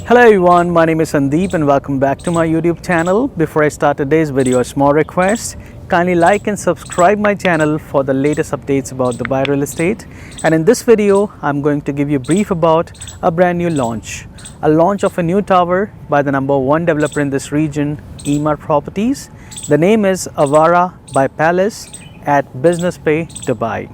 Hello everyone, my name is Sandeep and welcome back to my YouTube channel. Before I start today's video, a small request. Kindly like and subscribe my channel for the latest updates about Dubai real estate. And in this video, I'm going to give you a brief about a brand new launch. A launch of a new tower by the number one developer in this region, Emaar Properties. The name is AVARRA by Palace at Business Bay, Dubai.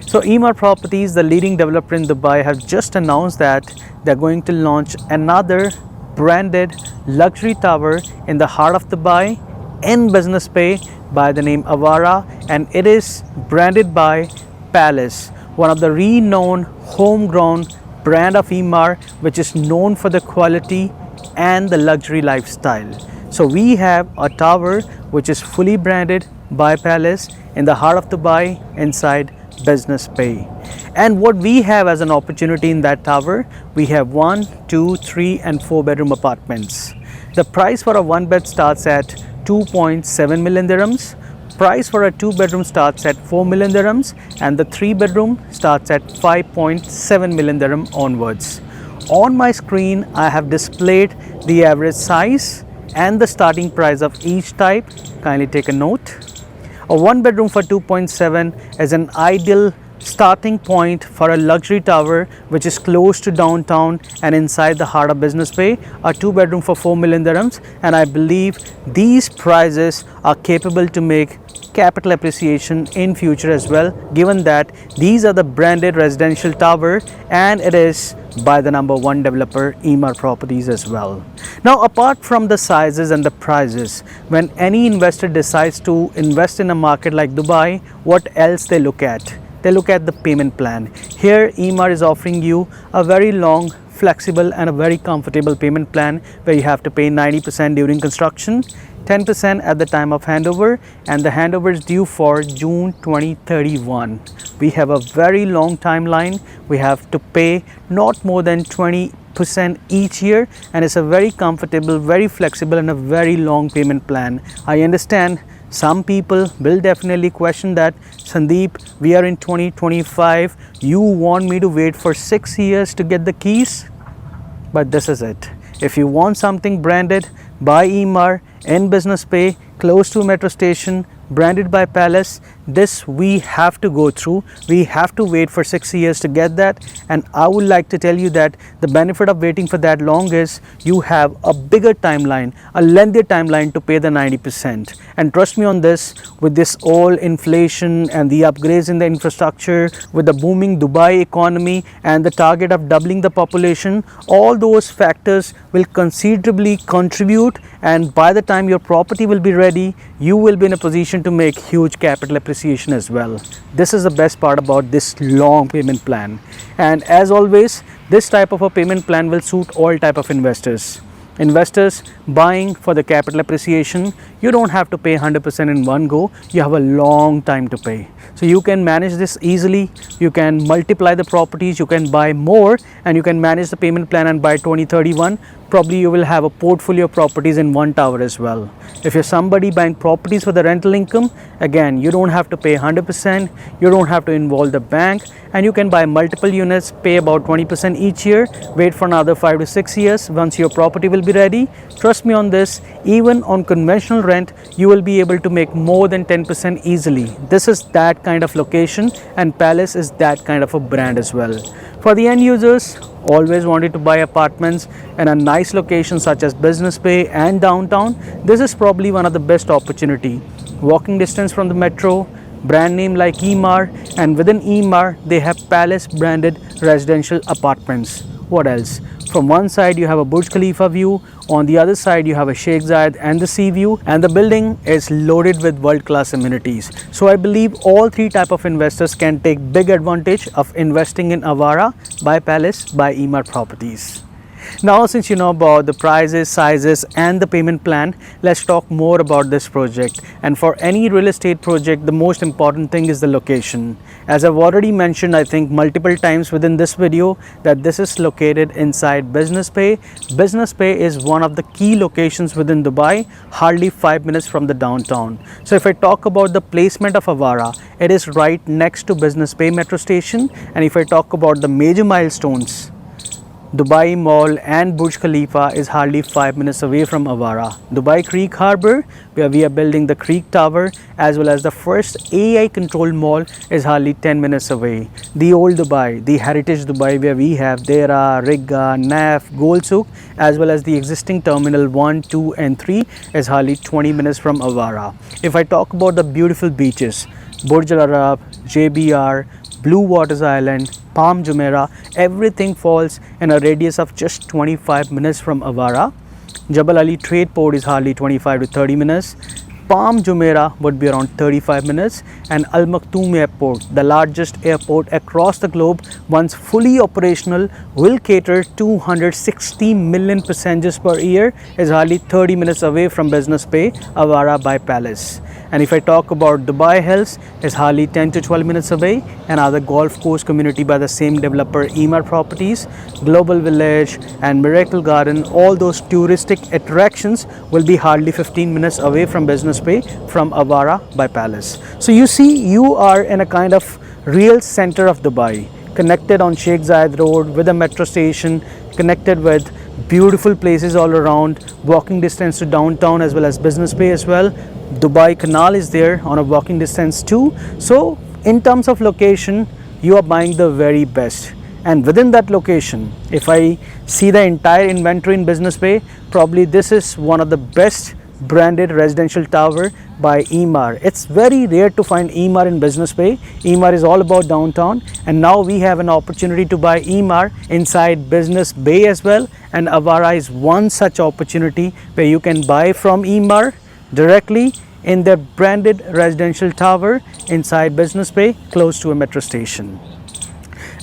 So Emaar Properties, the leading developer in Dubai, have just announced that they're going to launch another branded luxury tower in the heart of Dubai in Business Bay by the name Avara, and it is branded by Palace, one of the renowned homegrown brand of Emaar, which is known for the quality and the luxury lifestyle. So we have a tower which is fully branded by Palace in the heart of Dubai inside Business Bay. And what we have as an opportunity in that tower, we have 1, 2, 3 and 4 bedroom apartments. The price for a 1 bed starts at 2.7 million dirhams. Price for a 2 bedroom starts at 4 million dirhams, and the 3 bedroom starts at 5.7 million dirham onwards. On my screen I have displayed the average size and the starting price of each type. Kindly take a note. A 1 bedroom for 2.7 is an ideal starting point for a luxury tower which is close to downtown and inside the heart of Business Bay. A 2 bedroom for 4 million dirhams, and I believe these prices are capable to make capital appreciation in future as well, given that these are the branded residential tower and it is by the number one developer Emaar Properties as well. Now, apart from the sizes and the prices, when any investor decides to invest in a market like Dubai, what else they look at? They look at the payment plan. Here Emaar is offering you a very long, flexible and a very comfortable payment plan where you have to pay 90% during construction, 10% at the time of handover, and the handover is due for June 2031. We have a very long timeline. We have to pay not more than 20% each year, and it's a very comfortable, very flexible and a very long payment plan. I understand some people will definitely question that, Sandeep, we are in 2025, you want me to wait for 6 years to get the keys? But this is it. If you want something branded by Emaar in Business Bay, close to a metro station, branded by Palace, this we have to go through. We have to wait for 6 years to get that, and I would like to tell you that the benefit of waiting for that long is you have a bigger timeline, a lengthier timeline to pay the 90%. And trust me on this, with this all inflation and the upgrades in the infrastructure, with the booming Dubai economy and the target of doubling the population, all those factors will considerably contribute, and by the time your property will be ready, you will be in a position to make huge capital appreciation as well. This is the best part about this long payment plan. And as always, this type of a payment plan will suit all type of investors. Investors buying for the capital appreciation, you don't have to pay 100% in one go. You have a long time to pay. So you can manage this easily. You can multiply the properties, you can buy more, and you can manage the payment plan, and by 2031 probably you will have a portfolio of properties in one tower as well. If you're somebody buying properties for the rental income, again, you don't have to pay 100%, you don't have to involve the bank, and you can buy multiple units, pay about 20% each year, wait for another 5 to 6 years. Once your property will be ready, trust me on this, even on conventional rent, you will be able to make more than 10% easily. This is that kind of location, and Palace is that kind of a brand as well. For the end users, always wanted to buy apartments in a nice location such as Business Bay and downtown, this is probably one of the best opportunity. Walking distance from the metro, brand name like Emaar, and within Emaar they have Palace branded residential apartments. What else? From one side you have a Burj Khalifa view, on the other side you have a Sheikh Zayed and the sea view, and the building is loaded with world-class amenities. So I believe all three type of investors can take big advantage of investing in Avara by Palace by Emaar Properties. Now, since you know about the prices, sizes, and the payment plan, let's talk more about this project. And for any real estate project, the most important thing is the location. As I've already mentioned, I think multiple times within this video, that this is located inside Business Bay. Business Bay is one of the key locations within Dubai, hardly 5 minutes from the downtown. So if I talk about the placement of Avara, it is right next to Business Bay metro station. And if I talk about the major milestones, Dubai Mall and Burj Khalifa is hardly 5 minutes away from Avara. Dubai Creek Harbour, where we are building the Creek Tower, as well as the first AI controlled mall, is hardly 10 minutes away. The old Dubai, the heritage Dubai, where we have Dera, Rigga, Naf, Gold Souk, as well as the existing terminal 1, 2 and 3 is hardly 20 minutes from Avara. If I talk about the beautiful beaches, Burj Al Arab, JBR, Blue Waters Island, Palm Jumeirah, everything falls in a radius of just 25 minutes from Avara. Jebel Ali Trade Port is hardly 25 to 30 minutes. Palm Jumeirah would be around 35 minutes, and Al Maktoum Airport, the largest airport across the globe, once fully operational, will cater 260 million passengers per year, is hardly 30 minutes away from Business Bay, AVARRA by Palace. And if I talk about Dubai Hills, is hardly 10 to 12 minutes away. Another golf course community by the same developer, Emaar Properties, Global Village and Miracle Garden, all those touristic attractions will be hardly 15 minutes away from Business Bay from AVARRA by Palace. So you see, you are in a kind of real center of Dubai, connected on Sheikh Zayed Road with a metro station, connected with beautiful places all around, walking distance to downtown as well as Business Bay as well. Dubai Canal is there on a walking distance too. So in terms of location, you are buying the very best. And within that location, if I see the entire inventory in Business Bay, probably this is one of the best branded residential tower by Emaar. It's very rare to find Emaar in Business Bay. Emaar is all about downtown, and now we have an opportunity to buy Emaar inside Business Bay as well. And Avara is one such opportunity where you can buy from Emaar directly in their branded residential tower inside Business Bay, close to a metro station.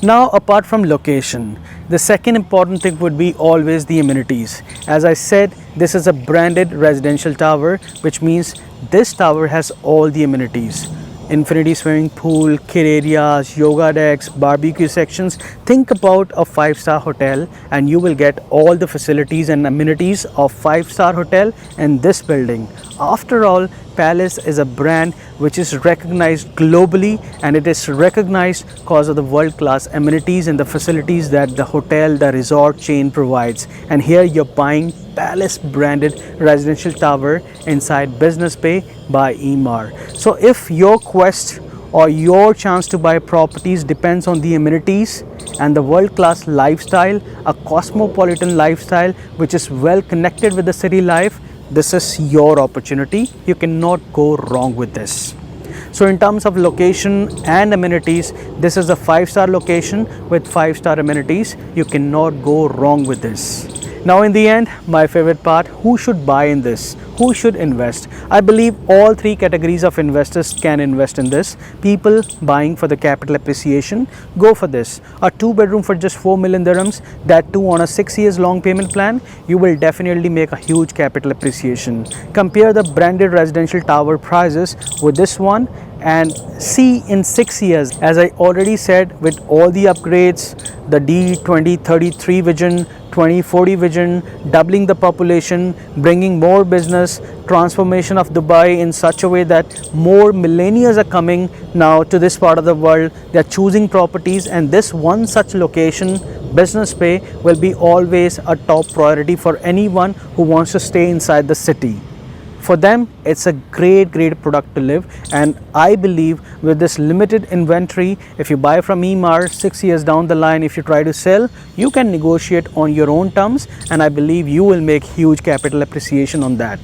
Now, apart from location, the second important thing would be always the amenities. As I said, this is a branded residential tower, which means this tower has all the amenities. Infinity swimming pool, kid areas, yoga decks, barbecue sections. Think about a 5-star hotel and you will get all the facilities and amenities of 5-star hotel in this building. After all, Palace is a brand which is recognized globally, and it is recognized because of the world-class amenities and the facilities that the hotel, the resort chain provides. And here you're buying Palace branded residential tower inside Business Bay by Emaar. So if your quest or your chance to buy properties depends on the amenities and the world-class lifestyle, a cosmopolitan lifestyle which is well connected with the city life, this is your opportunity. You cannot go wrong with this. So in terms of location and amenities, this is a 5-star location with 5-star amenities. You cannot go wrong with this. Now in the end, my favorite part, who should buy in this? Who should invest? I believe all three categories of investors can invest in this. People buying for the capital appreciation, go for this. A 2-bedroom for just 4 million dirhams, that too on a 6 years long payment plan, you will definitely make a huge capital appreciation. Compare the branded residential tower prices with this one and see in 6 years, as I already said, with all the upgrades, the D2033 vision, 2040 vision, doubling the population, bringing more business, transformation of Dubai in such a way that more millennials are coming now to this part of the world. They are choosing properties, and this one such location, Business Bay, will be always a top priority for anyone who wants to stay inside the city. For them, it's a great product to live, and I believe with this limited inventory, if you buy from Emaar 6 years down the line, if you try to sell, you can negotiate on your own terms, and I believe you will make huge capital appreciation on that.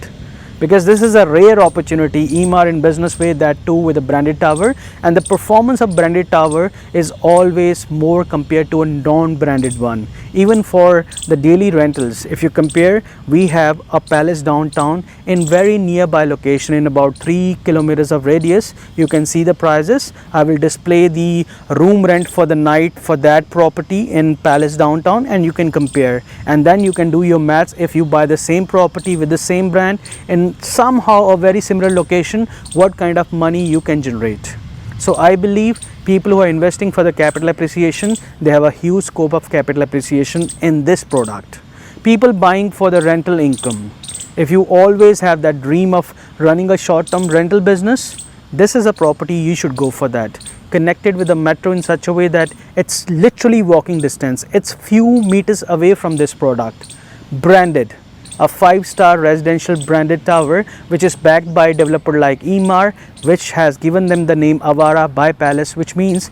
because this is a rare opportunity. Emaar in Business Bay, that too with a branded tower, and the performance of branded tower is always more compared to a non-branded one. Even for the daily rentals, if you compare, we have a Palace downtown in very nearby location in about 3 kilometers of radius. You can see the prices. I will display the room rent for the night for that property in Palace downtown, and you can compare, and then you can do your maths. If you buy the same property with the same brand in somehow a very similar location, what kind of money you can generate. So I believe people who are investing for the capital appreciation, they have a huge scope of capital appreciation in this product. People buying for the rental income, if you always have that dream of running a short-term rental business, this is a property you should go for that. Connected with the metro in such a way that it's literally walking distance. It's few meters away from this product. Branded, a 5-star residential branded tower which is backed by a developer like Emaar, which has given them the name Avara by Palace, which means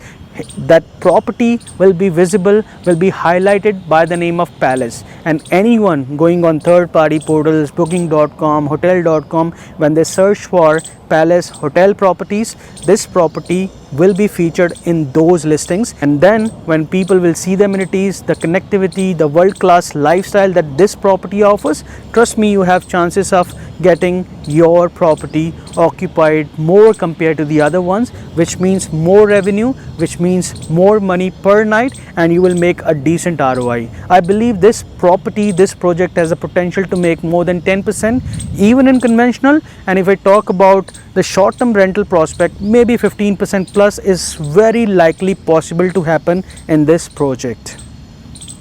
that property will be visible, will be highlighted by the name of Palace, and anyone going on third-party portals, booking.com, hotel.com, when they search for Palace hotel properties, this property will be featured in those listings. And then when people will see the amenities, the connectivity, the world-class lifestyle that this property offers, trust me, you have chances of getting your property occupied more compared to the other ones, which means more revenue, which means more money per night, and you will make a decent ROI. I believe this property, this project has a potential to make more than 10% even in conventional, and if I talk about the short-term rental prospect, maybe 15% plus is very likely possible to happen in this project.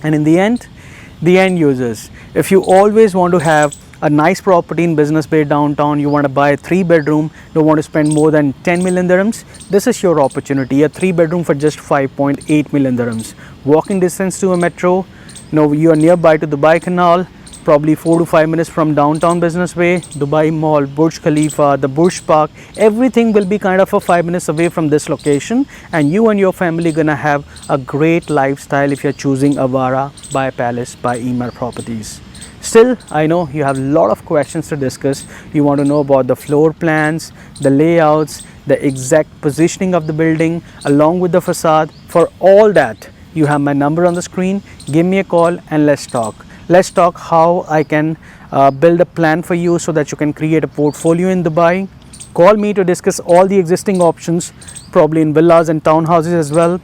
And in the end users, if you always want to have a nice property in Business Bay downtown, you want to buy a 3-bedroom, don't want to spend more than 10 million dirhams, this is your opportunity. A 3-bedroom for just 5.8 million dirhams. Walking distance to a metro, you are nearby to Dubai Canal, probably 4 to 5 minutes from downtown Business Bay, Dubai Mall, Burj Khalifa, the Burj Park, everything will be kind of a 5 minutes away from this location, and you and your family gonna have a great lifestyle if you're choosing Avara by Palace by Emaar Properties. Still, I know you have a lot of questions to discuss. You want to know about the floor plans, the layouts, the exact positioning of the building along with the facade. For all that, you have my number on the screen. Give me a call and let's talk. Let's talk how I can build a plan for you so that you can create a portfolio in Dubai. Call me to discuss all the existing options, probably in villas and townhouses as well.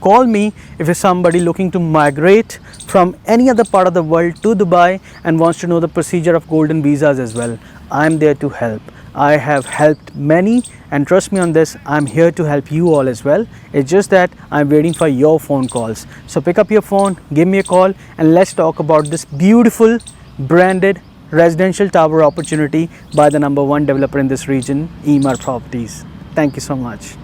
Call me if you're somebody looking to migrate from any other part of the world to Dubai and wants to know the procedure of golden visas as well. I'm there to help. I have helped many, and trust me on this, I'm here to help you all as well. It's just that I'm waiting for your phone calls. So pick up your phone, give me a call, and let's talk about this beautiful branded residential tower opportunity by the #1 developer in this region, Emaar Properties. Thank you so much.